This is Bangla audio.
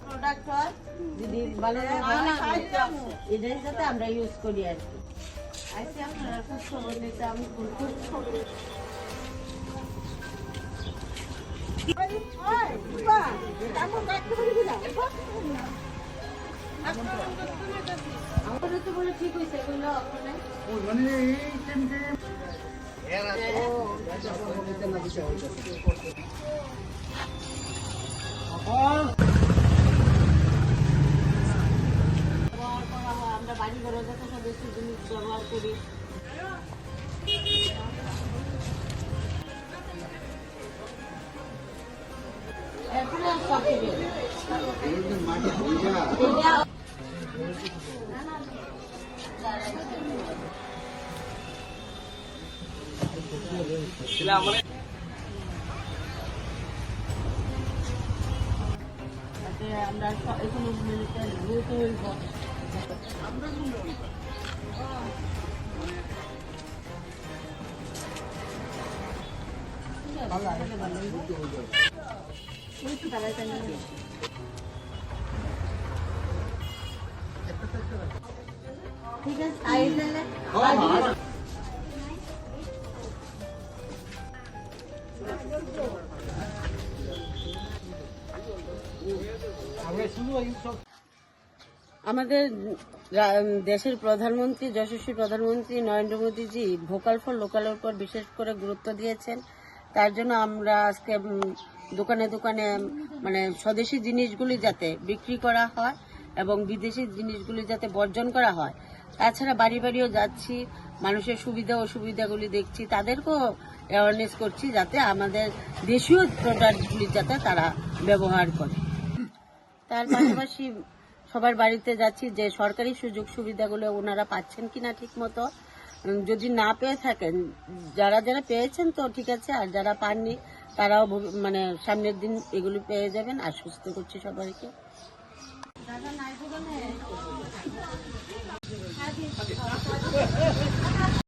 প্রোডাক্ট হয় যদি ভালো এটাই যাতে আমরা ইউজ করি আর কি। আজকে আপনারা খুব খবর নিতে আমি খুব খবর আমাদের তো বলে ঠিক হয়েছে বললো আপনার আমরা বাড়ি ঘরে যত সদস্য জিনিস ব্যবহার করি আমরা এখানে দ্রুত হইব ঠিক আছে আমাদের দেশের প্রধানমন্ত্রী যশস্বী প্রধানমন্ত্রী নরেন্দ্র মোদীজি ভোকাল ফর লোকালের উপর বিশেষ করে গুরুত্ব দিয়েছেন। তার জন্য আমরা আজকে দোকানে দোকানে মানে স্বদেশি জিনিসগুলি যাতে বিক্রি করা হয় এবং বিদেশি জিনিসগুলি যাতে বর্জন করা হয়। তাছাড়া বাড়ি বাড়িও যাচ্ছি, মানুষের সুবিধা অসুবিধাগুলি দেখছি, তাদেরকেও অ্যাওয়ারনেস করছি যাতে আমাদের দেশীয় প্রোডাক্টগুলি যাতে তারা ব্যবহার করে। তার পাশাপাশি সবার বাড়িতে যাচ্ছি যে সরকারি সুযোগ সুবিধাগুলো ওনারা পাচ্ছেন কিনা ঠিক মতো, যদি না পেয়ে থাকেন যারা যারা পেয়েছেন তো ঠিক আছে, আর যারা পাননি তারাও মানে সামনের দিন এগুলি পেয়ে যাবেন। আশ্বস্ত করছি সবাইকে। দাদা নাই দোকানে